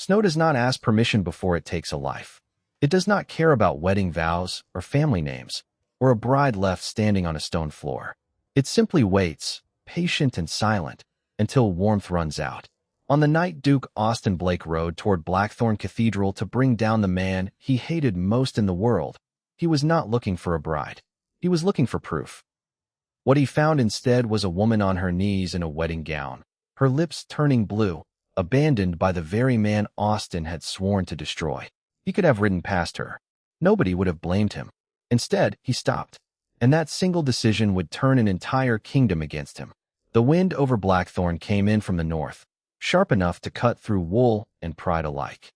Snow does not ask permission before it takes a life. It does not care about wedding vows or family names, or a bride left standing on a stone floor. It simply waits, patient and silent, until warmth runs out. On the night Duke Austin Blake rode toward Blackthorn Cathedral to bring down the man he hated most in the world, he was not looking for a bride. He was looking for proof. What he found instead was a woman on her knees in a wedding gown, her lips turning blue, abandoned by the very man Austin had sworn to destroy. He could have ridden past her. Nobody would have blamed him. Instead, he stopped, and that single decision would turn an entire kingdom against him. The wind over Blackthorn came in from the north, sharp enough to cut through wool and pride alike.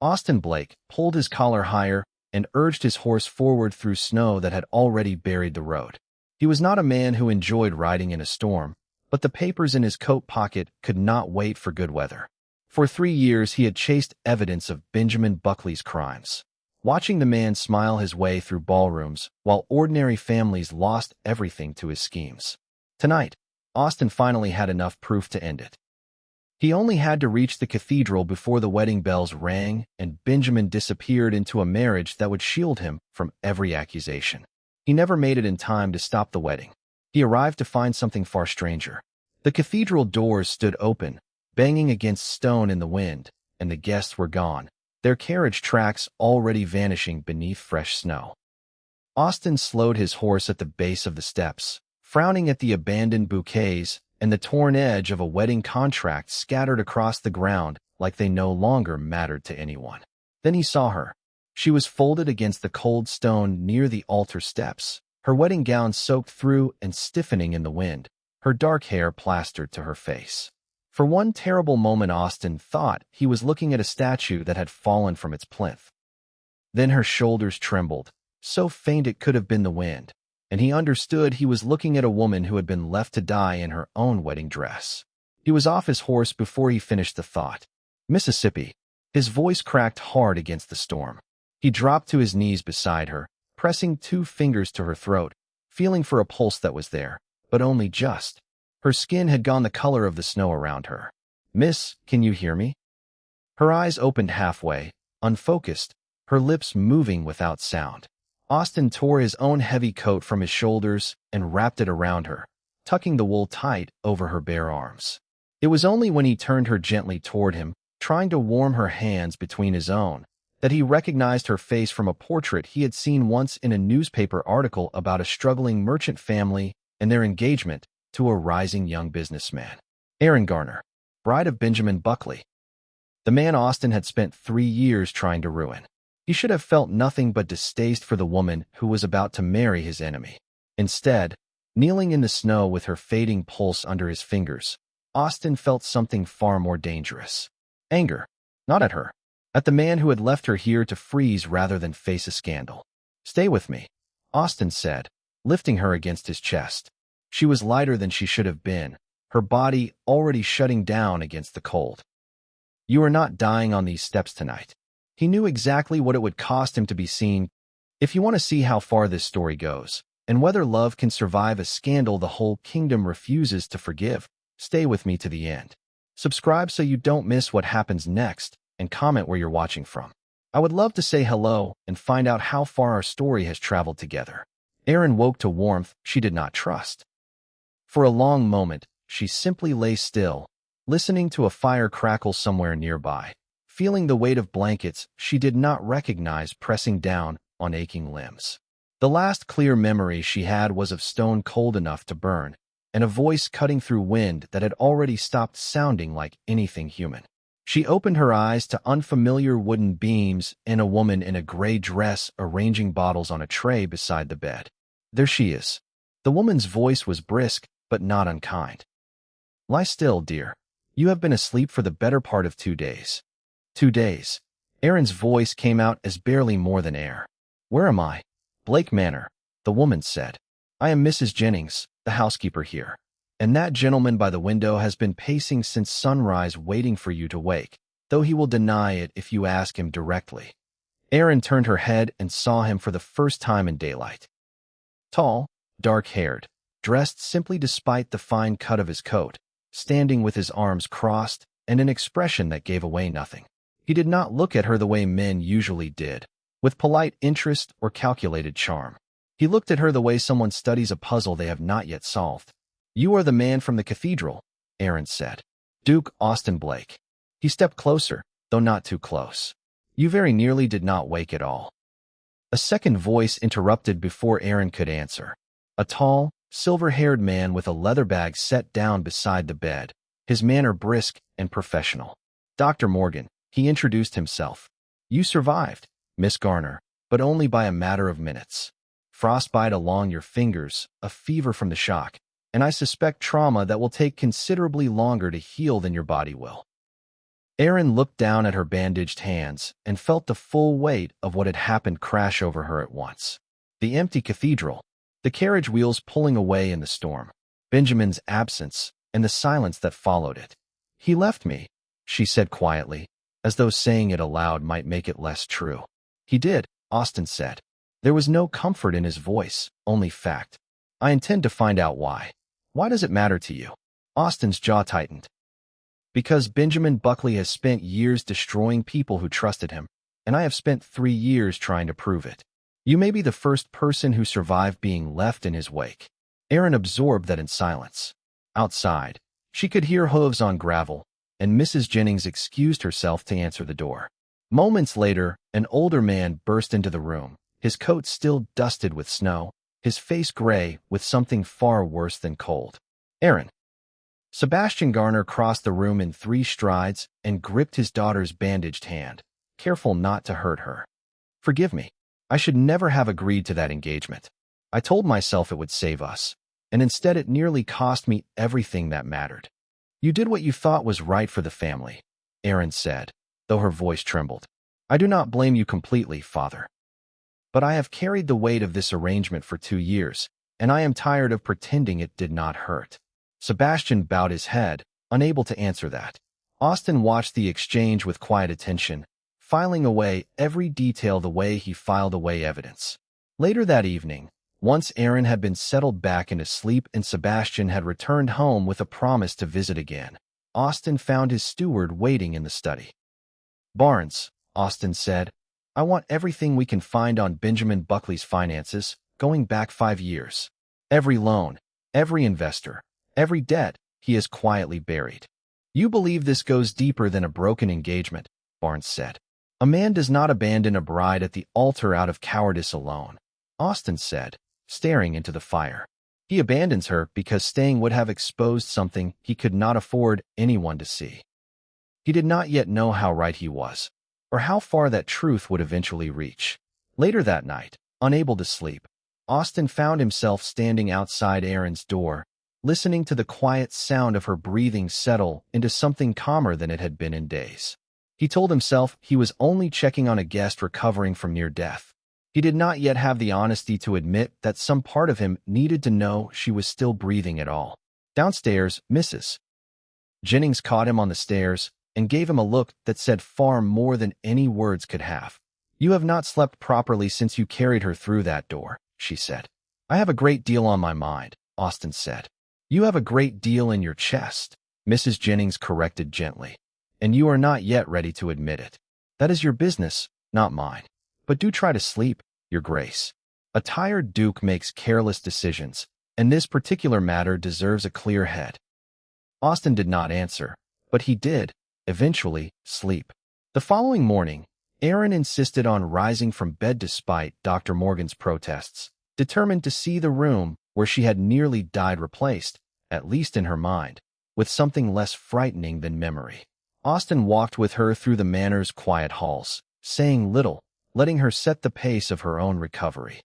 Austin Blake pulled his collar higher and urged his horse forward through snow that had already buried the road. He was not a man who enjoyed riding in a storm, but the papers in his coat pocket could not wait for good weather. For 3 years he had chased evidence of Benjamin Buckley's crimes, watching the man smile his way through ballrooms while ordinary families lost everything to his schemes. Tonight, Austin finally had enough proof to end it. He only had to reach the cathedral before the wedding bells rang and Benjamin disappeared into a marriage that would shield him from every accusation. He never made it in time to stop the wedding. He arrived to find something far stranger. The cathedral doors stood open, banging against stone in the wind, and the guests were gone, their carriage tracks already vanishing beneath fresh snow. Austin slowed his horse at the base of the steps, frowning at the abandoned bouquets and the torn edge of a wedding contract scattered across the ground like they no longer mattered to anyone. Then he saw her. She was folded against the cold stone near the altar steps, her wedding gown soaked through and stiffening in the wind, her dark hair plastered to her face. For one terrible moment Austin thought he was looking at a statue that had fallen from its plinth. Then her shoulders trembled, so faint it could have been the wind, and he understood he was looking at a woman who had been left to die in her own wedding dress. He was off his horse before he finished the thought. Mississippi. His voice cracked hard against the storm. He dropped to his knees beside her, pressing 2 fingers to her throat, feeling for a pulse that was there, but only just. Her skin had gone the color of the snow around her. Miss, can you hear me? Her eyes opened halfway, unfocused, her lips moving without sound. Austin tore his own heavy coat from his shoulders and wrapped it around her, tucking the wool tight over her bare arms. It was only when he turned her gently toward him, trying to warm her hands between his own, that he recognized her face from a portrait he had seen once in a newspaper article about a struggling merchant family and their engagement to a rising young businessman. Erin Garner, bride of Benjamin Buckley. The man Austin had spent 3 years trying to ruin. He should have felt nothing but distaste for the woman who was about to marry his enemy. Instead, kneeling in the snow with her fading pulse under his fingers, Austin felt something far more dangerous. Anger, not at her, at the man who had left her here to freeze rather than face a scandal. Stay with me, Austin said, lifting her against his chest. She was lighter than she should have been, her body already shutting down against the cold. You are not dying on these steps tonight. He knew exactly what it would cost him to be seen. If you want to see how far this story goes, and whether love can survive a scandal the whole kingdom refuses to forgive, stay with me to the end. Subscribe so you don't miss what happens next, and comment where you're watching from. I would love to say hello and find out how far our story has traveled together. Erin woke to warmth she did not trust. For a long moment, she simply lay still, listening to a fire crackle somewhere nearby, feeling the weight of blankets she did not recognize pressing down on aching limbs. The last clear memory she had was of stone cold enough to burn, and a voice cutting through wind that had already stopped sounding like anything human. She opened her eyes to unfamiliar wooden beams and a woman in a gray dress arranging bottles on a tray beside the bed. There she is. The woman's voice was brisk, but not unkind. Lie still, dear. You have been asleep for the better part of 2 days. 2 days. Erin's voice came out as barely more than air. Where am I? Blake Manor, the woman said. I am Mrs. Jennings, the housekeeper here. And that gentleman by the window has been pacing since sunrise waiting for you to wake, though he will deny it if you ask him directly. Erin turned her head and saw him for the first time in daylight. Tall, dark-haired, dressed simply despite the fine cut of his coat, standing with his arms crossed and an expression that gave away nothing. He did not look at her the way men usually did, with polite interest or calculated charm. He looked at her the way someone studies a puzzle they have not yet solved. "You are the man from the cathedral," Erin said. "Duke Austin Blake." He stepped closer, though not too close. "You very nearly did not wake at all." A second voice interrupted before Erin could answer. A tall, silver-haired man with a leather bag set down beside the bed, his manner brisk and professional. "Dr. Morgan," he introduced himself. "You survived, Miss Garner, but only by a matter of minutes. Frostbite along your fingers, a fever from the shock, and I suspect trauma that will take considerably longer to heal than your body will." Erin looked down at her bandaged hands and felt the full weight of what had happened crash over her at once. The empty cathedral, the carriage wheels pulling away in the storm, Benjamin's absence, and the silence that followed it. "He left me," she said quietly, as though saying it aloud might make it less true. "He did," Austin said. There was no comfort in his voice, only fact. "I intend to find out why." "Why does it matter to you?" Austin's jaw tightened. "Because Benjamin Buckley has spent years destroying people who trusted him, and I have spent 3 years trying to prove it. You may be the first person who survived being left in his wake." Erin absorbed that in silence. Outside, she could hear hooves on gravel, and Mrs. Jennings excused herself to answer the door. Moments later, an older man burst into the room, his coat still dusted with snow, his face gray with something far worse than cold. "Erin." Sebastian Garner crossed the room in 3 strides and gripped his daughter's bandaged hand, careful not to hurt her. "Forgive me. I should never have agreed to that engagement. I told myself it would save us, and instead it nearly cost me everything that mattered." "You did what you thought was right for the family," Erin said, though her voice trembled. "I do not blame you completely, Father. But I have carried the weight of this arrangement for 2 years, and I am tired of pretending it did not hurt." Sebastian bowed his head, unable to answer that. Austin watched the exchange with quiet attention, filing away every detail the way he filed away evidence. Later that evening, once Erin had been settled back into sleep and Sebastian had returned home with a promise to visit again, Austin found his steward waiting in the study. "Barnes," Austin said, "I want everything we can find on Benjamin Buckley's finances, going back 5 years. Every loan, every investor, every debt he has quietly buried." "You believe this goes deeper than a broken engagement," Barnes said. "A man does not abandon a bride at the altar out of cowardice alone," Austin said, staring into the fire. "He abandons her because staying would have exposed something he could not afford anyone to see." He did not yet know how right he was, or how far that truth would eventually reach. Later that night, unable to sleep, Austin found himself standing outside Erin's door, listening to the quiet sound of her breathing settle into something calmer than it had been in days. He told himself he was only checking on a guest recovering from near death. He did not yet have the honesty to admit that some part of him needed to know she was still breathing at all. Downstairs, Mrs. Jennings caught him on the stairs and gave him a look that said far more than any words could have. "You have not slept properly since you carried her through that door," she said. "I have a great deal on my mind," Austin said. "You have a great deal in your chest," Mrs. Jennings corrected gently, "and you are not yet ready to admit it. That is your business, not mine. But do try to sleep, Your Grace. A tired duke makes careless decisions, and this particular matter deserves a clear head." Austin did not answer, but he did, eventually, sleep. The following morning, Erin insisted on rising from bed despite Dr. Morgan's protests, determined to see the room where she had nearly died replaced, at least in her mind, with something less frightening than memory. Austin walked with her through the manor's quiet halls, saying little, letting her set the pace of her own recovery.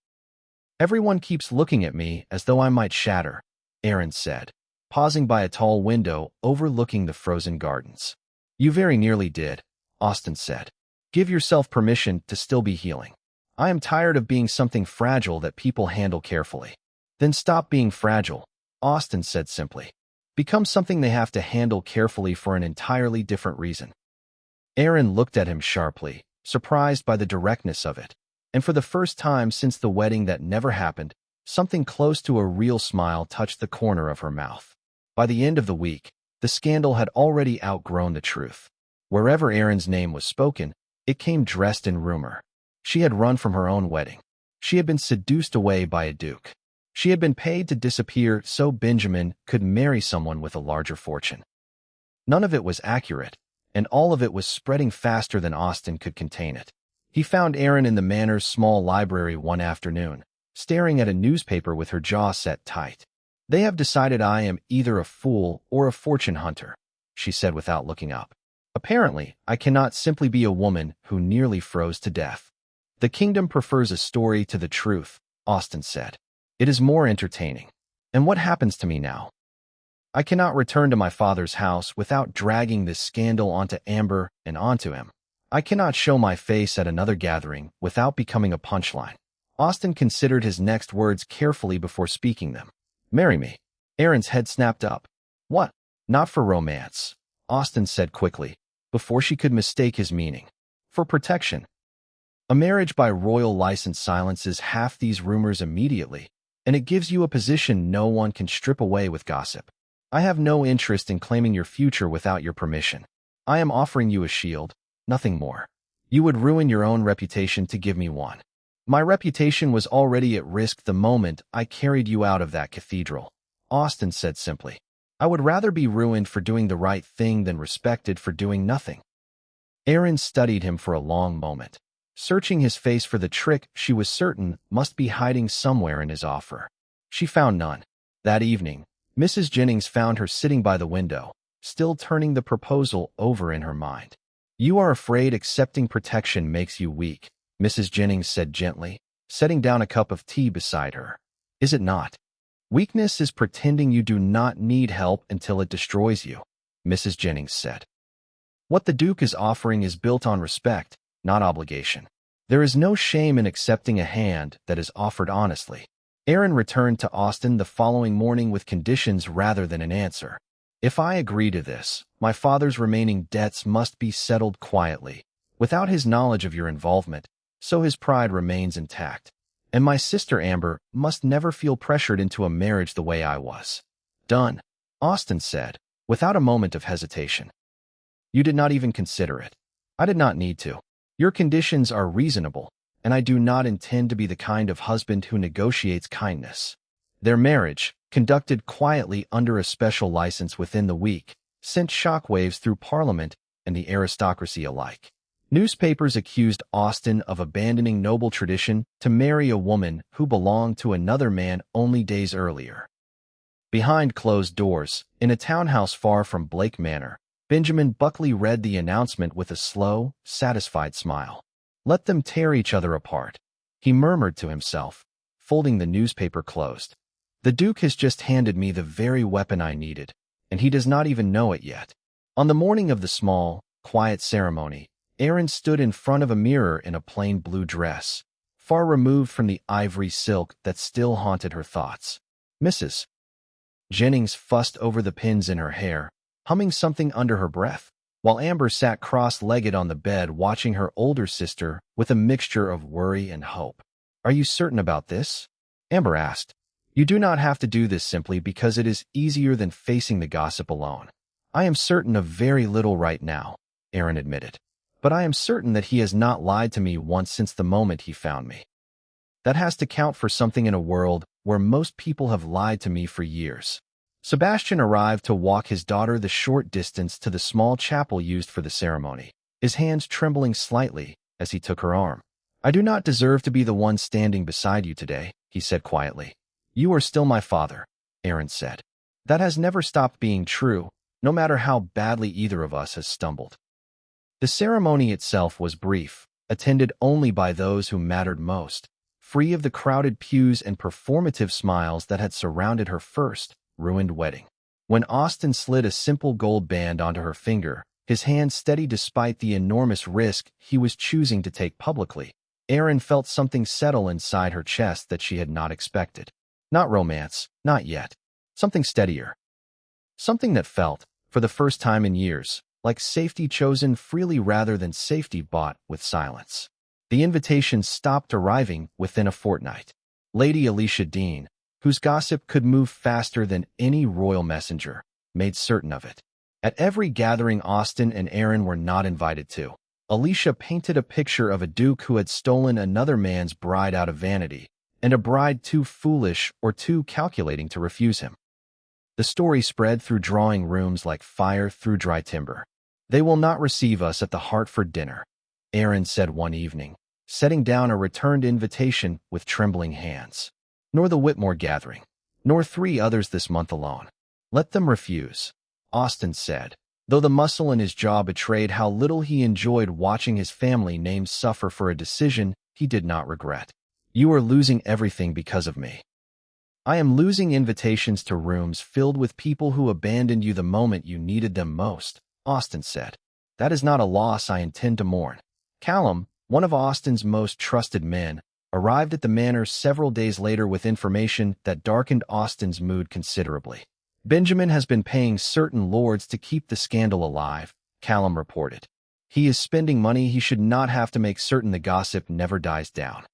"Everyone keeps looking at me as though I might shatter," Erin said, pausing by a tall window overlooking the frozen gardens. "You very nearly did," Austin said. "Give yourself permission to still be healing. I am tired of being something fragile that people handle carefully." "Then stop being fragile," Austin said simply. "Become something they have to handle carefully for an entirely different reason." Erin looked at him sharply, surprised by the directness of it, and for the first time since the wedding that never happened, something close to a real smile touched the corner of her mouth. By the end of the week, the scandal had already outgrown the truth. Wherever Erin's name was spoken, it came dressed in rumor. She had run from her own wedding. She had been seduced away by a duke. She had been paid to disappear so Benjamin could marry someone with a larger fortune. None of it was accurate, and all of it was spreading faster than Austin could contain it. He found Erin in the manor's small library one afternoon, staring at a newspaper with her jaw set tight. "They have decided I am either a fool or a fortune hunter," she said without looking up. "Apparently, I cannot simply be a woman who nearly froze to death." "The kingdom prefers a story to the truth," Austin said. "It is more entertaining. And what happens to me now? I cannot return to my father's house without dragging this scandal onto Amber and onto him. I cannot show my face at another gathering without becoming a punchline." Austin considered his next words carefully before speaking them. "Marry me." Erin's head snapped up. "What? Not for romance," Austin said quickly, before she could mistake his meaning. "For protection. A marriage by royal license silences half these rumors immediately, and it gives you a position no one can strip away with gossip. I have no interest in claiming your future without your permission. I am offering you a shield, nothing more. You would ruin your own reputation to give me one. My reputation was already at risk the moment I carried you out of that cathedral," Austin said simply. "I would rather be ruined for doing the right thing than respected for doing nothing." Erin studied him for a long moment, searching his face for the trick she was certain must be hiding somewhere in his offer. She found none. That evening, Mrs. Jennings found her sitting by the window, still turning the proposal over in her mind. "You are afraid accepting protection makes you weak," Mrs. Jennings said gently, setting down a cup of tea beside her. "Is it not? Weakness is pretending you do not need help until it destroys you," Mrs. Jennings said. "What the Duke is offering is built on respect, not obligation. There is no shame in accepting a hand that is offered honestly." Erin returned to Austin the following morning with conditions rather than an answer. "If I agree to this, my father's remaining debts must be settled quietly, without his knowledge of your involvement, so his pride remains intact. And my sister Amber must never feel pressured into a marriage the way I was." "Done," Austin said, without a moment of hesitation. "You did not even consider it." "I did not need to. Your conditions are reasonable, and I do not intend to be the kind of husband who negotiates kindness." Their marriage, conducted quietly under a special license within the week, sent shockwaves through Parliament and the aristocracy alike. Newspapers accused Austin of abandoning noble tradition to marry a woman who belonged to another man only days earlier. Behind closed doors, in a townhouse far from Blake Manor, Benjamin Buckley read the announcement with a slow, satisfied smile. "Let them tear each other apart," he murmured to himself, folding the newspaper closed. "The Duke has just handed me the very weapon I needed, and he does not even know it yet." On the morning of the small, quiet ceremony, Erin stood in front of a mirror in a plain blue dress, far removed from the ivory silk that still haunted her thoughts. Mrs. Jennings fussed over the pins in her hair, humming something under her breath, while Amber sat cross-legged on the bed watching her older sister with a mixture of worry and hope. "Are you certain about this?" Amber asked. "You do not have to do this simply because it is easier than facing the gossip alone." "I am certain of very little right now," Erin admitted. "But I am certain that he has not lied to me once since the moment he found me. That has to count for something in a world where most people have lied to me for years." Sebastian arrived to walk his daughter the short distance to the small chapel used for the ceremony, his hands trembling slightly as he took her arm. "I do not deserve to be the one standing beside you today," he said quietly. "You are still my father," Erin said. "That has never stopped being true, no matter how badly either of us has stumbled." The ceremony itself was brief, attended only by those who mattered most, free of the crowded pews and performative smiles that had surrounded her first, ruined wedding. When Austin slid a simple gold band onto her finger, his hand steady despite the enormous risk he was choosing to take publicly, Erin felt something settle inside her chest that she had not expected. Not romance, not yet. Something steadier. Something that felt, for the first time in years, like safety chosen freely rather than safety bought with silence. The invitation stopped arriving within a fortnight. Lady Alicia Dean, whose gossip could move faster than any royal messenger, made certain of it. At every gathering Austin and Erin were not invited to. Alicia painted a picture of a duke who had stolen another man's bride out of vanity, and a bride too foolish or too calculating to refuse him. The story spread through drawing rooms like fire through dry timber. "They will not receive us at the Hartford dinner," Erin said one evening, setting down a returned invitation with trembling hands. "Nor the Whitmore gathering, nor 3 others this month alone. Let them refuse," Austin said, though the muscle in his jaw betrayed how little he enjoyed watching his family name suffer for a decision he did not regret. "You are losing everything because of me." "I am losing invitations to rooms filled with people who abandoned you the moment you needed them most," Austin said. "That is not a loss I intend to mourn." Callum, one of Austin's most trusted men, arrived at the manor several days later with information that darkened Austin's mood considerably. "Benjamin has been paying certain lords to keep the scandal alive," Callum reported. "He is spending money he should not have to make certain the gossip never dies down."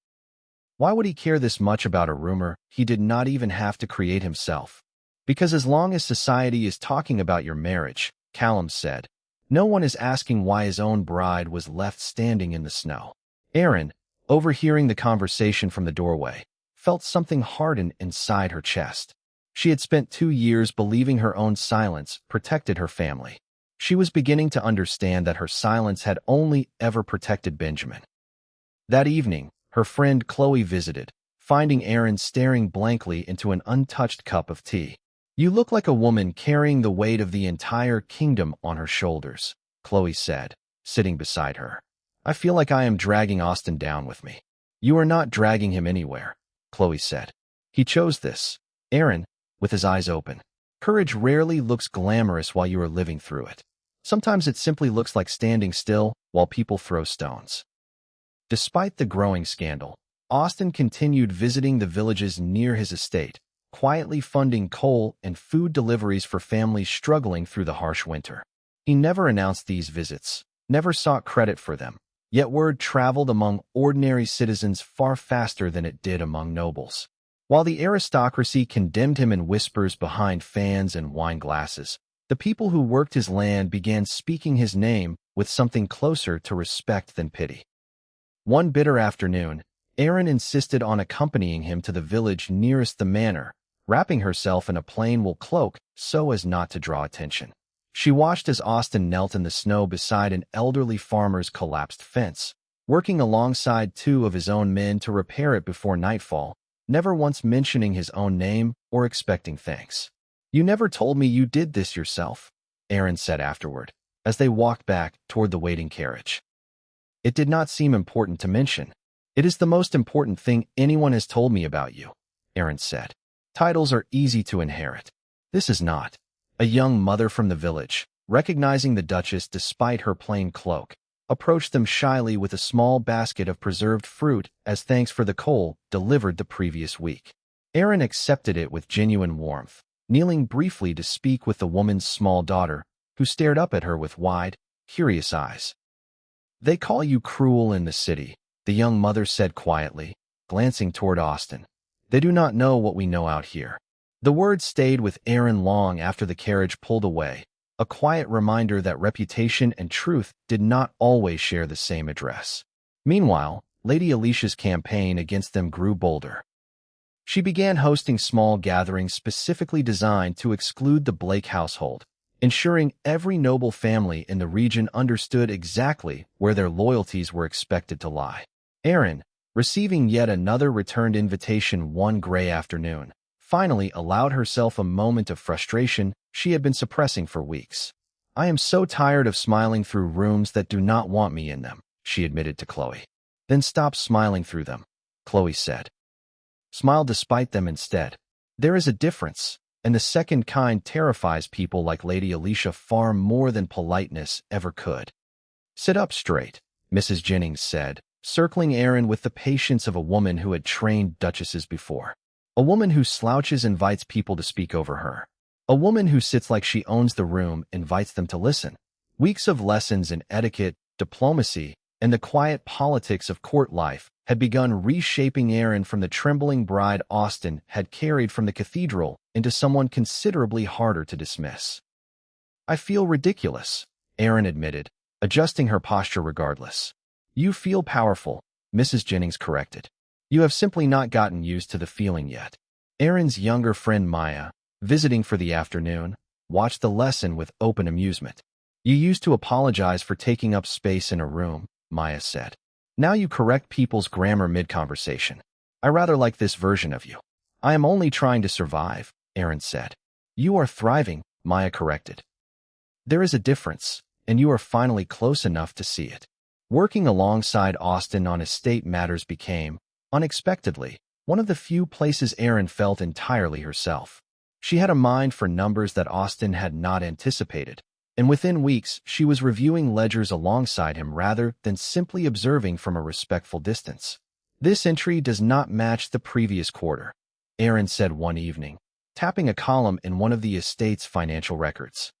Why would he care this much about a rumor he did not even have to create himself? "Because as long as society is talking about your marriage," Callum said, "no one is asking why his own bride was left standing in the snow." Erin, overhearing the conversation from the doorway, felt something harden inside her chest. She had spent 2 years believing her own silence protected her family. She was beginning to understand that her silence had only ever protected Benjamin. That evening, her friend Chloe visited, finding Erin staring blankly into an untouched cup of tea. "You look like a woman carrying the weight of the entire kingdom on her shoulders," Chloe said, sitting beside her. "I feel like I am dragging Austin down with me." "You are not dragging him anywhere," Chloe said. "He chose this." Erin, with his eyes open. "Courage rarely looks glamorous while you are living through it. Sometimes it simply looks like standing still while people throw stones." Despite the growing scandal, Austin continued visiting the villages near his estate, quietly funding coal and food deliveries for families struggling through the harsh winter. He never announced these visits, never sought credit for them, yet word traveled among ordinary citizens far faster than it did among nobles. While the aristocracy condemned him in whispers behind fans and wine glasses, the people who worked his land began speaking his name with something closer to respect than pity. One bitter afternoon, Erin insisted on accompanying him to the village nearest the manor, wrapping herself in a plain wool cloak so as not to draw attention. She watched as Austin knelt in the snow beside an elderly farmer's collapsed fence, working alongside 2 of his own men to repair it before nightfall, never once mentioning his own name or expecting thanks. "You never told me you did this yourself," Erin said afterward, as they walked back toward the waiting carriage. "It did not seem important to mention. It is the most important thing anyone has told me about you," Erin said. "Titles are easy to inherit. This is not." A young mother from the village, recognizing the Duchess despite her plain cloak, approached them shyly with a small basket of preserved fruit as thanks for the coal delivered the previous week. Erin accepted it with genuine warmth, kneeling briefly to speak with the woman's small daughter, who stared up at her with wide, curious eyes. "They call you cruel in the city," the young mother said quietly, glancing toward Austin. "They do not know what we know out here." The words stayed with Erin long after the carriage pulled away, a quiet reminder that reputation and truth did not always share the same address. Meanwhile, Lady Alicia's campaign against them grew bolder. She began hosting small gatherings specifically designed to exclude the Blake household, ensuring every noble family in the region understood exactly where their loyalties were expected to lie. Erin, receiving yet another returned invitation one gray afternoon, finally allowed herself a moment of frustration she had been suppressing for weeks. "I am so tired of smiling through rooms that do not want me in them," she admitted to Chloe. "Then stop smiling through them," Chloe said. "Smile despite them instead. There is a difference, and the second kind terrifies people like Lady Alicia far more than politeness ever could." "Sit up straight," Mrs. Jennings said, circling Erin with the patience of a woman who had trained duchesses before. A woman who slouches invites people to speak over her. A woman who sits like she owns the room invites them to listen. Weeks of lessons in etiquette, diplomacy, and the quiet politics of court life had begun reshaping Erin from the trembling bride Austin had carried from the cathedral into someone considerably harder to dismiss. I feel ridiculous, Erin admitted, adjusting her posture regardless. You feel powerful, Mrs. Jennings corrected. You have simply not gotten used to the feeling yet. Erin's younger friend Maya, visiting for the afternoon, watched the lesson with open amusement. You used to apologize for taking up space in a room, Maya said. Now you correct people's grammar mid-conversation. I rather like this version of you. I am only trying to survive, Erin said. You are thriving, Maya corrected. There is a difference, and you are finally close enough to see it. Working alongside Austin on estate matters became, unexpectedly, one of the few places Erin felt entirely herself. She had a mind for numbers that Austin had not anticipated, and within weeks she was reviewing ledgers alongside him rather than simply observing from a respectful distance. This entry does not match the previous quarter, Erin said one evening, tapping a column in one of the estate's financial records.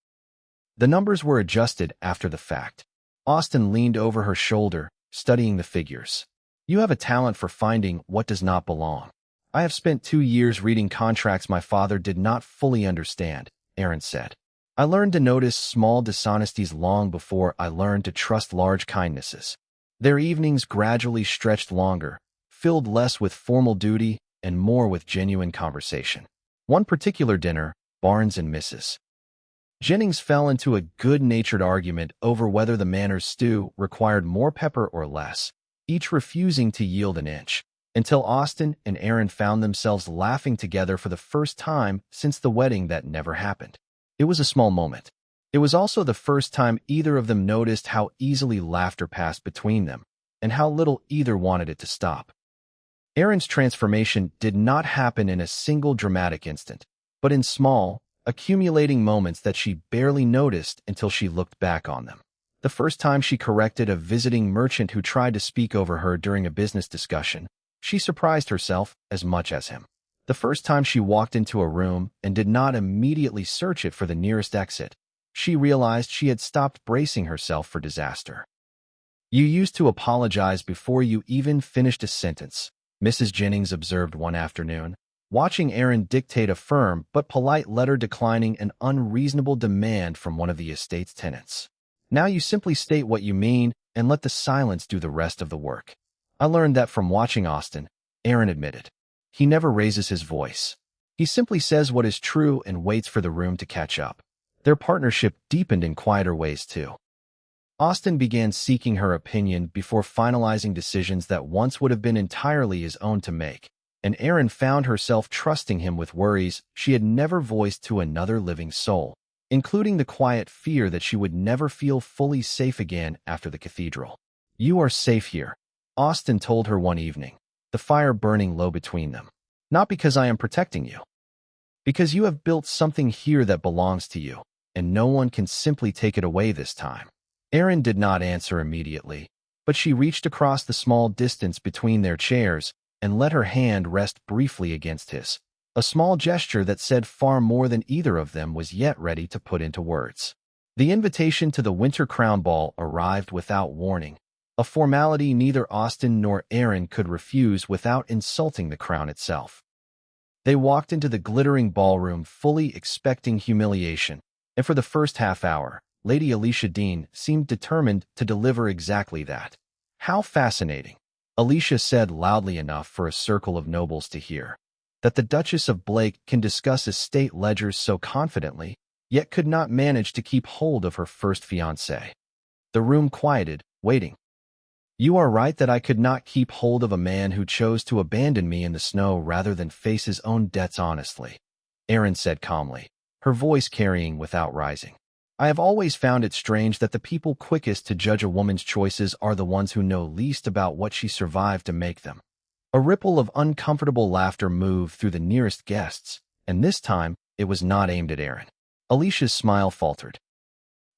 The numbers were adjusted after the fact. Austin leaned over her shoulder, studying the figures. You have a talent for finding what does not belong. I have spent 2 years reading contracts my father did not fully understand, Erin said. I learned to notice small dishonesties long before I learned to trust large kindnesses. Their evenings gradually stretched longer, filled less with formal duty and more with genuine conversation. One particular dinner, Barnes and Mrs. Jennings fell into a good-natured argument over whether the Manor's stew required more pepper or less, each refusing to yield an inch, until Austin and Erin found themselves laughing together for the first time since the wedding that never happened. It was a small moment. It was also the first time either of them noticed how easily laughter passed between them, and how little either wanted it to stop. Erin's transformation did not happen in a single dramatic instant, but in small, accumulating moments that she barely noticed until she looked back on them. The first time she corrected a visiting merchant who tried to speak over her during a business discussion, she surprised herself as much as him. The first time she walked into a room and did not immediately search it for the nearest exit, she realized she had stopped bracing herself for disaster. You used to apologize before you even finished a sentence, Mrs. Jennings observed one afternoon, watching Erin dictate a firm but polite letter declining an unreasonable demand from one of the estate's tenants. Now you simply state what you mean and let the silence do the rest of the work. I learned that from watching Austin, Erin admitted. He never raises his voice. He simply says what is true and waits for the room to catch up. Their partnership deepened in quieter ways too. Austin began seeking her opinion before finalizing decisions that once would have been entirely his own to make, and Erin found herself trusting him with worries she had never voiced to another living soul, including the quiet fear that she would never feel fully safe again after the cathedral. You are safe here, Austin told her one evening, the fire burning low between them. Not because I am protecting you. Because you have built something here that belongs to you, and no one can simply take it away this time. Erin did not answer immediately, but she reached across the small distance between their chairs and let her hand rest briefly against his, a small gesture that said far more than either of them was yet ready to put into words. The invitation to the Winter Crown Ball arrived without warning, a formality neither Austin nor Erin could refuse without insulting the crown itself. They walked into the glittering ballroom fully expecting humiliation, and for the first half hour, Lady Alicia Dean seemed determined to deliver exactly that. How fascinating, Alicia said loudly enough for a circle of nobles to hear, that the Duchess of Blake can discuss estate ledgers so confidently, yet could not manage to keep hold of her first fiancé. The room quieted, waiting. You are right that I could not keep hold of a man who chose to abandon me in the snow rather than face his own debts honestly, Erin said calmly, her voice carrying without rising. I have always found it strange that the people quickest to judge a woman's choices are the ones who know least about what she survived to make them. A ripple of uncomfortable laughter moved through the nearest guests, and this time it was not aimed at Erin. Alicia's smile faltered.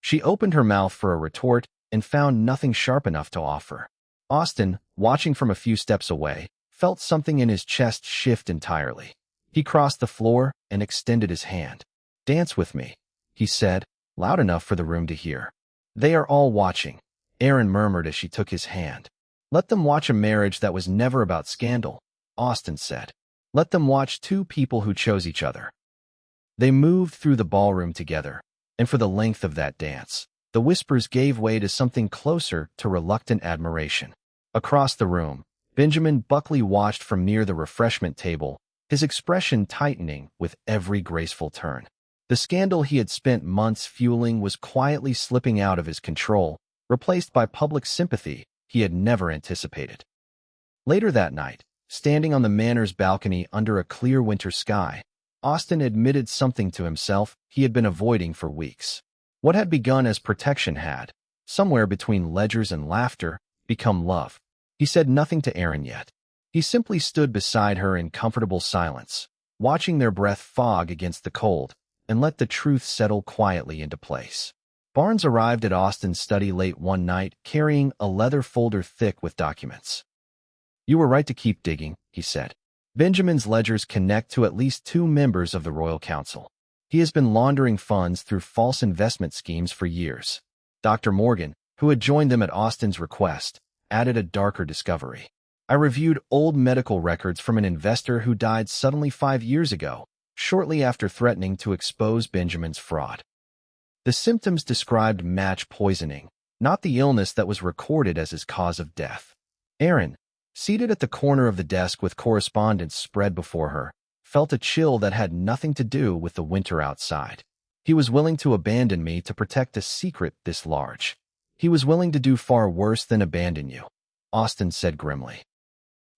She opened her mouth for a retort and found nothing sharp enough to offer. Austin, watching from a few steps away, felt something in his chest shift entirely. He crossed the floor and extended his hand. Dance with me, he said, loud enough for the room to hear. They are all watching, Erin murmured as she took his hand. Let them watch a marriage that was never about scandal, Austin said. Let them watch two people who chose each other. They moved through the ballroom together, and for the length of that dance. The whispers gave way to something closer to reluctant admiration. Across the room, Benjamin Buckley watched from near the refreshment table, his expression tightening with every graceful turn. The scandal he had spent months fueling was quietly slipping out of his control, replaced by public sympathy he had never anticipated. Later that night, standing on the manor's balcony under a clear winter sky, Austin admitted something to himself he had been avoiding for weeks. What had begun as protection had, somewhere between ledgers and laughter, become love. He said nothing to Erin yet. He simply stood beside her in comfortable silence, watching their breath fog against the cold, and let the truth settle quietly into place. Barnes arrived at Austin's study late one night, carrying a leather folder thick with documents. "You were right to keep digging," he said. "Benjamin's ledgers connect to at least 2 members of the Royal Council. He has been laundering funds through false investment schemes for years." Dr. Morgan, who had joined them at Austin's request, added a darker discovery. "I reviewed old medical records from an investor who died suddenly 5 years ago, shortly after threatening to expose Benjamin's fraud. The symptoms described match poisoning, not the illness that was recorded as his cause of death." Erin, seated at the corner of the desk with correspondence spread before her, felt a chill that had nothing to do with the winter outside. "He was willing to abandon me to protect a secret this large. He was willing to do far worse than abandon you," Austin said grimly.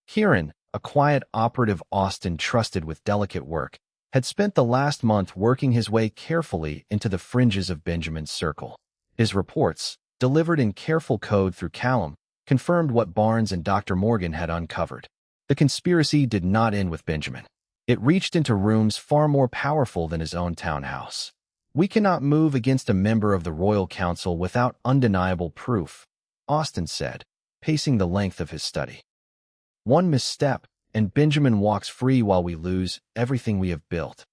Kieran, a quiet operative Austin trusted with delicate work, had spent the last month working his way carefully into the fringes of Benjamin's circle. His reports, delivered in careful code through Callum, confirmed what Barnes and Dr. Morgan had uncovered. The conspiracy did not end with Benjamin. It reached into rooms far more powerful than his own townhouse. "We cannot move against a member of the Royal Council without undeniable proof," Austin said, pacing the length of his study. "One misstep, and Benjamin walks free while we lose everything we have built.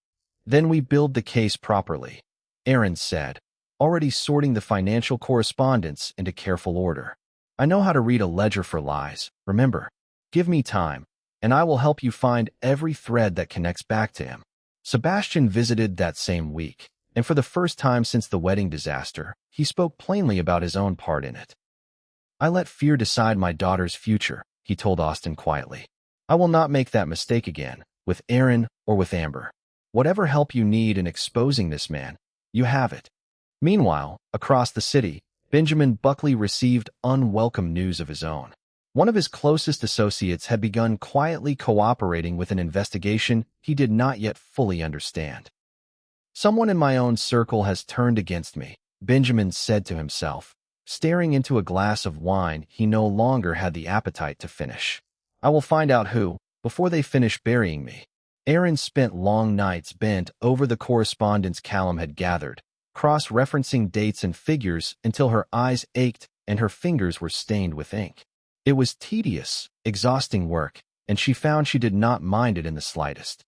Then we build the case properly," Erin said, already sorting the financial correspondence into careful order. "I know how to read a ledger for lies, remember. Give me time, and I will help you find every thread that connects back to him." Sebastian visited that same week, and for the first time since the wedding disaster, he spoke plainly about his own part in it. "I let fear decide my daughter's future," he told Austin quietly. "I will not make that mistake again, with Erin or with Amber. Whatever help you need in exposing this man, you have it." Meanwhile, across the city, Benjamin Buckley received unwelcome news of his own. One of his closest associates had begun quietly cooperating with an investigation he did not yet fully understand. "Someone in my own circle has turned against me," Benjamin said to himself, staring into a glass of wine he no longer had the appetite to finish. "I will find out who, before they finish burying me." Erin spent long nights bent over the correspondence Callum had gathered, cross-referencing dates and figures until her eyes ached and her fingers were stained with ink. It was tedious, exhausting work, and she found she did not mind it in the slightest.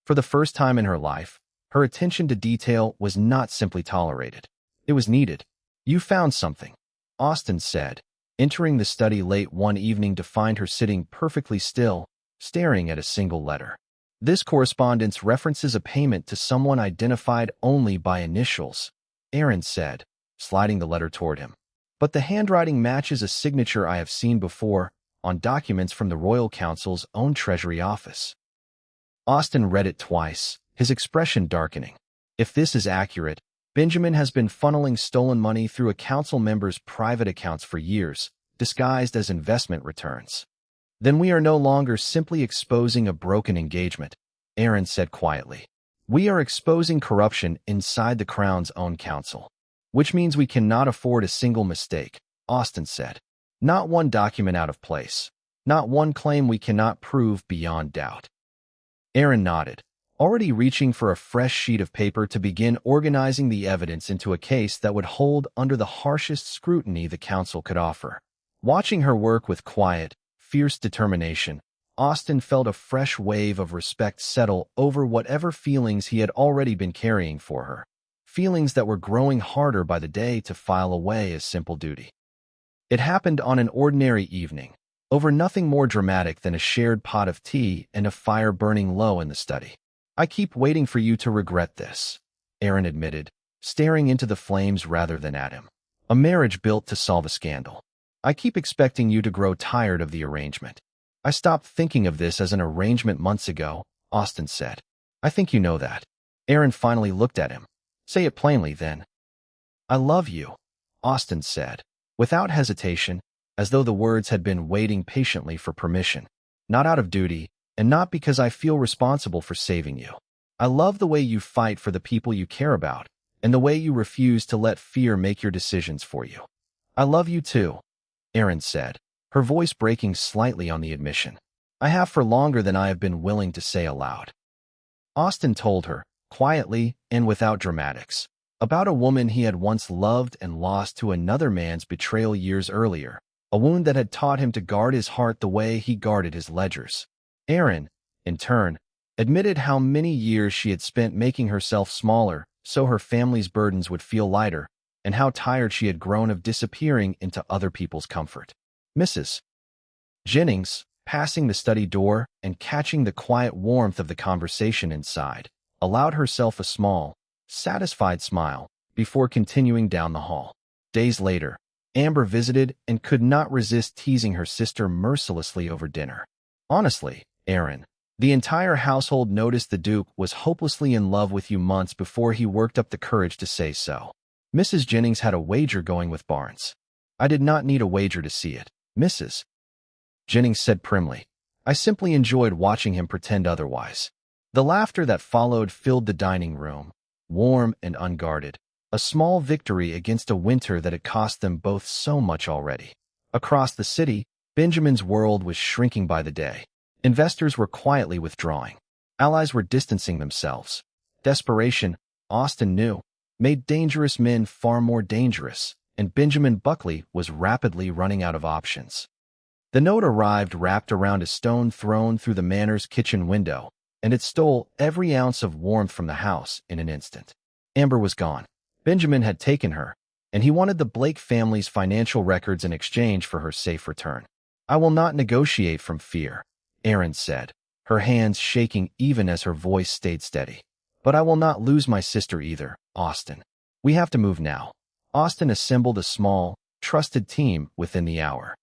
For the first time in her life, her attention to detail was not simply tolerated. It was needed. "You found something," Austin said, entering the study late one evening to find her sitting perfectly still, staring at a single letter. "This correspondence references a payment to someone identified only by initials," Erin said, sliding the letter toward him. "But the handwriting matches a signature I have seen before on documents from the Royal Council's own Treasury office." Austin read it twice, his expression darkening. If this is accurate, Benjamin has been funneling stolen money through a council member's private accounts for years, disguised as investment returns. "Then we are no longer simply exposing a broken engagement," Erin said quietly. "We are exposing corruption inside the Crown's own council. Which means we cannot afford a single mistake," Austin said. "Not one document out of place. Not one claim we cannot prove beyond doubt." Erin nodded, already reaching for a fresh sheet of paper to begin organizing the evidence into a case that would hold under the harshest scrutiny the council could offer. Watching her work with quiet, fierce determination, Austin felt a fresh wave of respect settle over whatever feelings he had already been carrying for her, feelings that were growing harder by the day to file away as simple duty. It happened on an ordinary evening, over nothing more dramatic than a shared pot of tea and a fire burning low in the study. "I keep waiting for you to regret this," Erin admitted, staring into the flames rather than at him. A marriage built to solve a scandal. I keep expecting you to grow tired of the arrangement. I stopped thinking of this as an arrangement months ago, Austin said. I think you know that. Erin finally looked at him. Say it plainly, then. I love you, Austin said, without hesitation, as though the words had been waiting patiently for permission. Not out of duty, and not because I feel responsible for saving you. I love the way you fight for the people you care about, and the way you refuse to let fear make your decisions for you. I love you too, Erin said, her voice breaking slightly on the admission. I have for longer than I have been willing to say aloud. Austin told her, quietly and without dramatics, about a woman he had once loved and lost to another man's betrayal years earlier, a wound that had taught him to guard his heart the way he guarded his ledgers. Erin, in turn, admitted how many years she had spent making herself smaller so her family's burdens would feel lighter, and how tired she had grown of disappearing into other people's comfort. Mrs. Jennings, passing the study door and catching the quiet warmth of the conversation inside, allowed herself a small, satisfied smile before continuing down the hall. Days later, Amber visited and could not resist teasing her sister mercilessly over dinner. Honestly, Erin, the entire household noticed the Duke was hopelessly in love with you months before he worked up the courage to say so. Mrs. Jennings had a wager going with Barnes. I did not need a wager to see it, Mrs. Jennings said primly. I simply enjoyed watching him pretend otherwise. The laughter that followed filled the dining room, warm and unguarded, a small victory against a winter that had cost them both so much already. Across the city, Benjamin's world was shrinking by the day. Investors were quietly withdrawing. Allies were distancing themselves. Desperation, Austin knew, made dangerous men far more dangerous, and Benjamin Buckley was rapidly running out of options. The note arrived wrapped around a stone thrown through the manor's kitchen window, and it stole every ounce of warmth from the house in an instant. Amber was gone. Benjamin had taken her, and he wanted the Blake family's financial records in exchange for her safe return. I will not negotiate from fear, Erin said, her hands shaking even as her voice stayed steady. But I will not lose my sister either, Austin. We have to move now. Austin assembled a small, trusted team within the hour.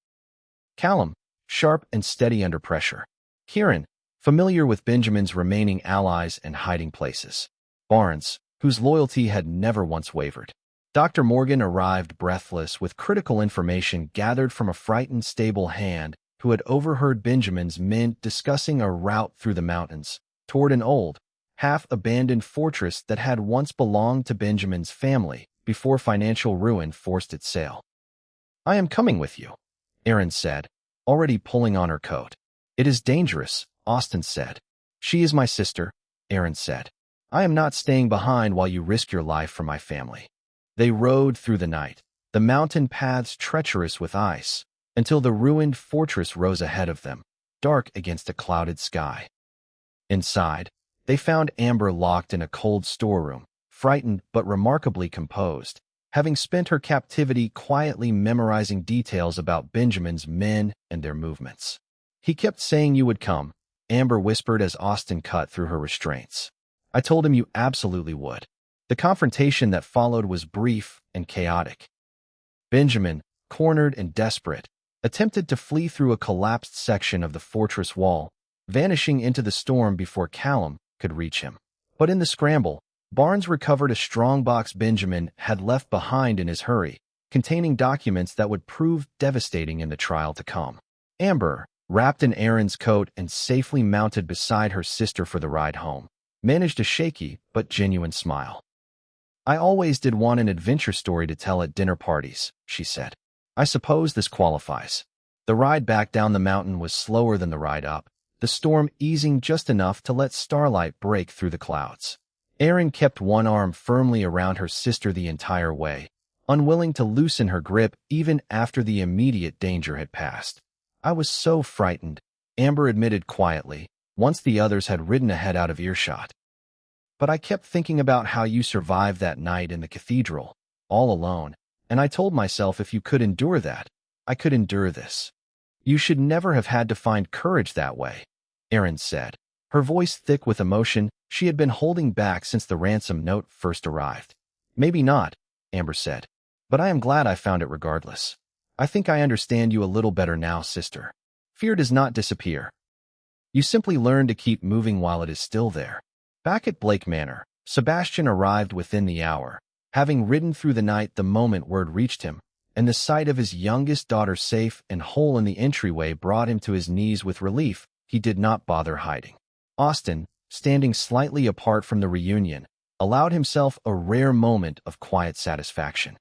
Callum, sharp and steady under pressure. Kieran, familiar with Benjamin's remaining allies and hiding places. Barnes, whose loyalty had never once wavered. Dr. Morgan arrived breathless with critical information gathered from a frightened stable hand who had overheard Benjamin's men discussing a route through the mountains toward an old, half-abandoned fortress that had once belonged to Benjamin's family before financial ruin forced its sale. I am coming with you, Erin said, already pulling on her coat. It is dangerous, Austin said. She is my sister, Erin said. I am not staying behind while you risk your life for my family. They rode through the night, the mountain paths treacherous with ice, until the ruined fortress rose ahead of them, dark against a clouded sky. Inside, they found Amber locked in a cold storeroom, frightened but remarkably composed, having spent her captivity quietly memorizing details about Benjamin's men and their movements. He kept saying you would come, Amber whispered as Austin cut through her restraints. I told him you absolutely would. The confrontation that followed was brief and chaotic. Benjamin, cornered and desperate, attempted to flee through a collapsed section of the fortress wall, vanishing into the storm before Callum could reach him. But in the scramble, Barnes recovered a strongbox Benjamin had left behind in his hurry, containing documents that would prove devastating in the trial to come. Amber, wrapped in Erin's coat and safely mounted beside her sister for the ride home, managed a shaky but genuine smile. I always did want an adventure story to tell at dinner parties, she said. I suppose this qualifies. The ride back down the mountain was slower than the ride up, the storm easing just enough to let starlight break through the clouds. Erin kept one arm firmly around her sister the entire way, unwilling to loosen her grip even after the immediate danger had passed. I was so frightened, Amber admitted quietly, once the others had ridden ahead out of earshot. But I kept thinking about how you survived that night in the cathedral, all alone, and I told myself if you could endure that, I could endure this. You should never have had to find courage that way, Erin said, her voice thick with emotion she had been holding back since the ransom note first arrived. Maybe not, Amber said, but I am glad I found it regardless. I think I understand you a little better now, sister. Fear does not disappear. You simply learn to keep moving while it is still there. Back at Blake Manor, Sebastian arrived within the hour, having ridden through the night the moment word reached him, and the sight of his youngest daughter safe and whole in the entryway brought him to his knees with relief he did not bother hiding. Austin, standing slightly apart from the reunion, allowed himself a rare moment of quiet satisfaction.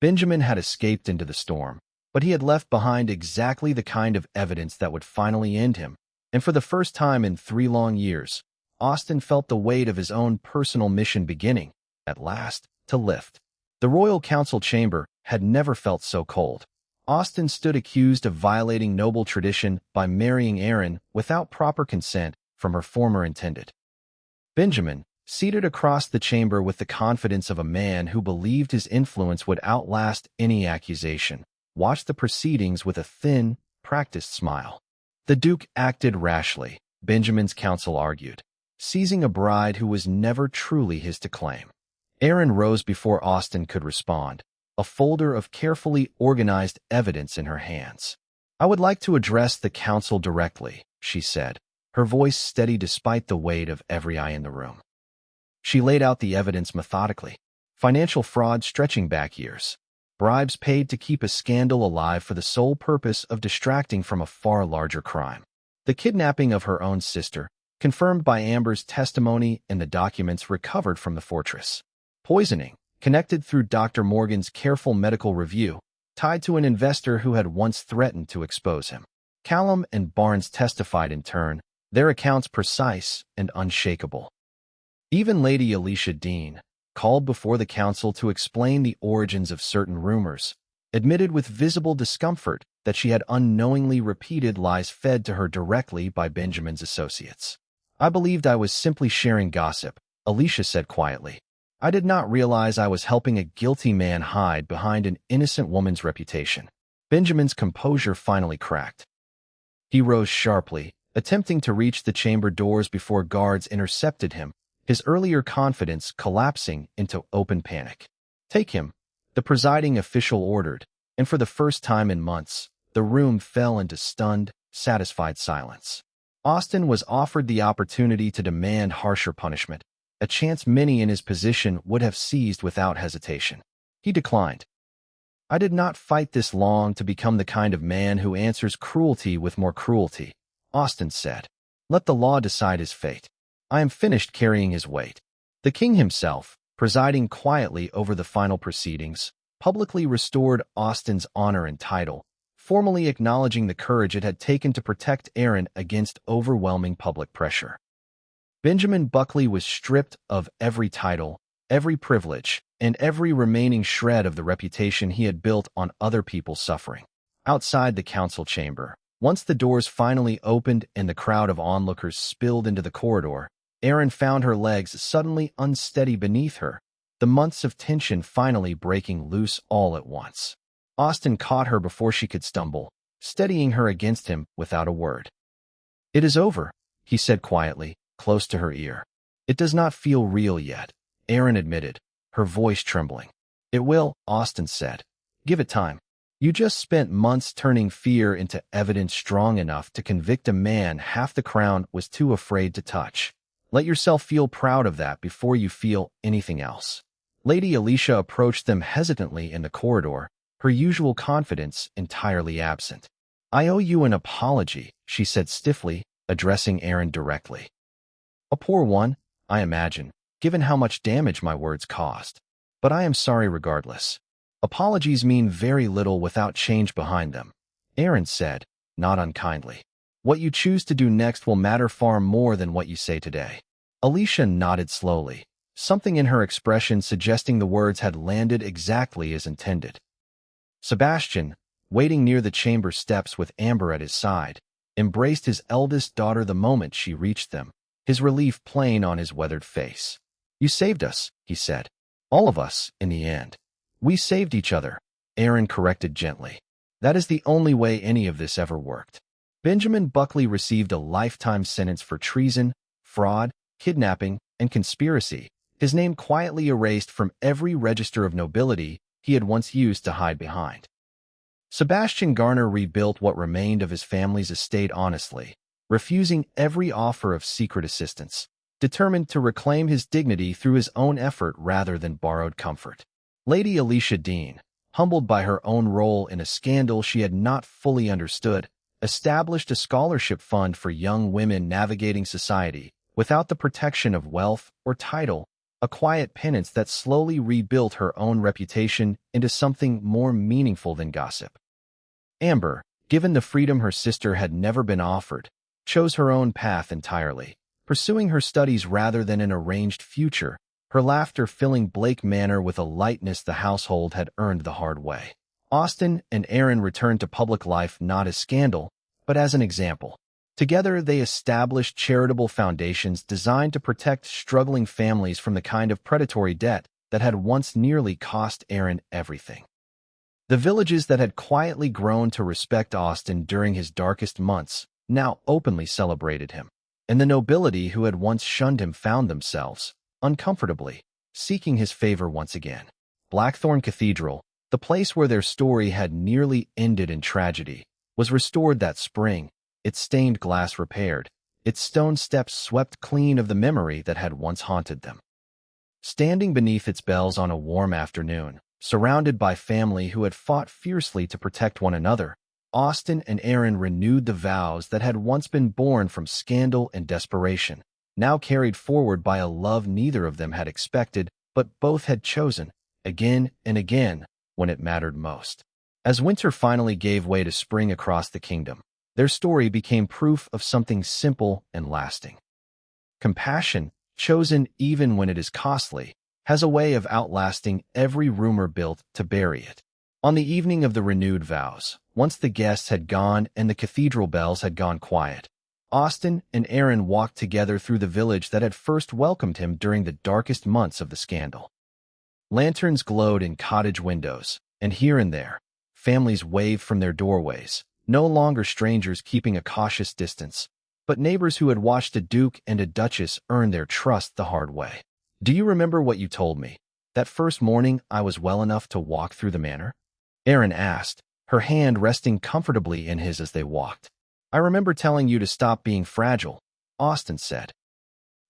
Benjamin had escaped into the storm, but he had left behind exactly the kind of evidence that would finally end him, and for the first time in 3 long years, Austin felt the weight of his own personal mission beginning, at last, to lift. The Royal Council chamber had never felt so cold. Austin stood accused of violating noble tradition by marrying Erin without proper consent from her former intended. Benjamin, seated across the chamber with the confidence of a man who believed his influence would outlast any accusation, watched the proceedings with a thin, practiced smile. The Duke acted rashly, Benjamin's counsel argued, seizing a bride who was never truly his to claim. Erin rose before Austin could respond, a folder of carefully organized evidence in her hands. I would like to address the council directly, she said, her voice steady despite the weight of every eye in the room. She laid out the evidence methodically. Financial fraud stretching back years. Bribes paid to keep a scandal alive for the sole purpose of distracting from a far larger crime. The kidnapping of her own sister, confirmed by Amber's testimony and the documents recovered from the fortress. Poisoning, connected through Dr. Morgan's careful medical review, tied to an investor who had once threatened to expose him. Callum and Barnes testified in turn, their accounts precise and unshakable. Even Lady Alicia Dean, called before the council to explain the origins of certain rumors, admitted with visible discomfort that she had unknowingly repeated lies fed to her directly by Benjamin's associates. I believed I was simply sharing gossip, Alicia said quietly. I did not realize I was helping a guilty man hide behind an innocent woman's reputation. Benjamin's composure finally cracked. He rose sharply, attempting to reach the chamber doors before guards intercepted him, his earlier confidence collapsing into open panic. Take him, the presiding official ordered, and for the first time in months, the room fell into stunned, satisfied silence. Austin was offered the opportunity to demand harsher punishment, a chance many in his position would have seized without hesitation. He declined. I did not fight this long to become the kind of man who answers cruelty with more cruelty, Austin said. Let the law decide his fate. I am finished carrying his weight. The king himself, presiding quietly over the final proceedings, publicly restored Austin's honor and title, formally acknowledging the courage it had taken to protect Erin against overwhelming public pressure. Benjamin Buckley was stripped of every title, every privilege, and every remaining shred of the reputation he had built on other people's suffering. Outside the council chamber, once the doors finally opened and the crowd of onlookers spilled into the corridor, Erin found her legs suddenly unsteady beneath her, the months of tension finally breaking loose all at once. Austin caught her before she could stumble, steadying her against him without a word. It is over, he said quietly, close to her ear. It does not feel real yet, Erin admitted, her voice trembling. It will, Austin said. Give it time. You just spent months turning fear into evidence strong enough to convict a man half the crown was too afraid to touch. Let yourself feel proud of that before you feel anything else. Lady Alicia approached them hesitantly in the corridor, her usual confidence entirely absent. I owe you an apology, she said stiffly, addressing Erin directly. A poor one, I imagine, given how much damage my words caused. But I am sorry regardless. Apologies mean very little without change behind them, Erin said, not unkindly. What you choose to do next will matter far more than what you say today. Alicia nodded slowly, something in her expression suggesting the words had landed exactly as intended. Sebastian, waiting near the chamber steps with Amber at his side, embraced his eldest daughter the moment she reached them, his relief plain on his weathered face. You saved us, he said. All of us, in the end. We saved each other, Erin corrected gently. That is the only way any of this ever worked. Benjamin Buckley received a lifetime sentence for treason, fraud, kidnapping, and conspiracy, his name quietly erased from every register of nobility he had once used to hide behind. Sebastian Garner rebuilt what remained of his family's estate honestly, refusing every offer of secret assistance, determined to reclaim his dignity through his own effort rather than borrowed comfort. Lady Alicia Dean, humbled by her own role in a scandal she had not fully understood, established a scholarship fund for young women navigating society without the protection of wealth or title, a quiet penance that slowly rebuilt her own reputation into something more meaningful than gossip. Amber, given the freedom her sister had never been offered, chose her own path entirely, pursuing her studies rather than an arranged future, her laughter filling Blake Manor with a lightness the household had earned the hard way. Austin and Erin returned to public life not as scandal, but as an example. Together, they established charitable foundations designed to protect struggling families from the kind of predatory debt that had once nearly cost Erin everything. The villages that had quietly grown to respect Austin during his darkest months now openly celebrated him, and the nobility who had once shunned him found themselves, uncomfortably, seeking his favor once again. Blackthorn Cathedral, the place where their story had nearly ended in tragedy, was restored that spring, its stained glass repaired, its stone steps swept clean of the memory that had once haunted them. Standing beneath its bells on a warm afternoon, surrounded by family who had fought fiercely to protect one another, Austin and Erin renewed the vows that had once been born from scandal and desperation, now carried forward by a love neither of them had expected, but both had chosen, again and again, when it mattered most. As winter finally gave way to spring across the kingdom, their story became proof of something simple and lasting. Compassion, chosen even when it is costly, has a way of outlasting every rumor built to bury it. On the evening of the renewed vows, once the guests had gone and the cathedral bells had gone quiet, Austin and Erin walked together through the village that had first welcomed him during the darkest months of the scandal. Lanterns glowed in cottage windows, and here and there, families waved from their doorways, no longer strangers keeping a cautious distance, but neighbors who had watched a duke and a duchess earn their trust the hard way. "Do you remember what you told me, that first morning I was well enough to walk through the manor?" Erin asked, her hand resting comfortably in his as they walked. "I remember telling you to stop being fragile," Austin said.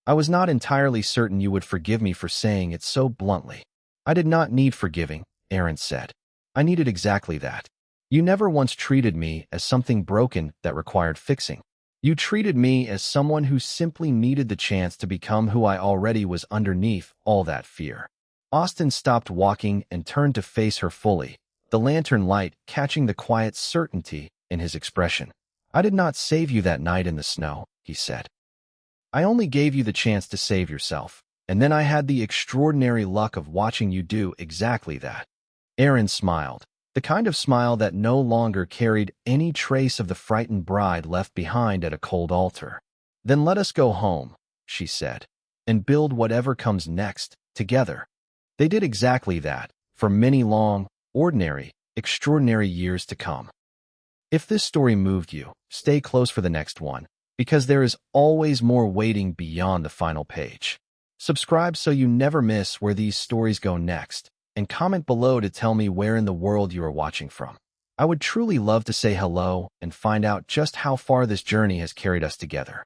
"I was not entirely certain you would forgive me for saying it so bluntly." "I did not need forgiving," Erin said. "I needed exactly that. You never once treated me as something broken that required fixing. You treated me as someone who simply needed the chance to become who I already was underneath all that fear." Austin stopped walking and turned to face her fully, the lantern light catching the quiet certainty in his expression. "I did not save you that night in the snow," he said. "I only gave you the chance to save yourself, and then I had the extraordinary luck of watching you do exactly that." Erin smiled, the kind of smile that no longer carried any trace of the frightened bride left behind at a cold altar. "Then let us go home," she said, "and build whatever comes next, together." They did exactly that, for many long, ordinary, extraordinary years to come. If this story moved you, stay close for the next one, because there is always more waiting beyond the final page. Subscribe so you never miss where these stories go next, and comment below to tell me where in the world you are watching from. I would truly love to say hello and find out just how far this journey has carried us together.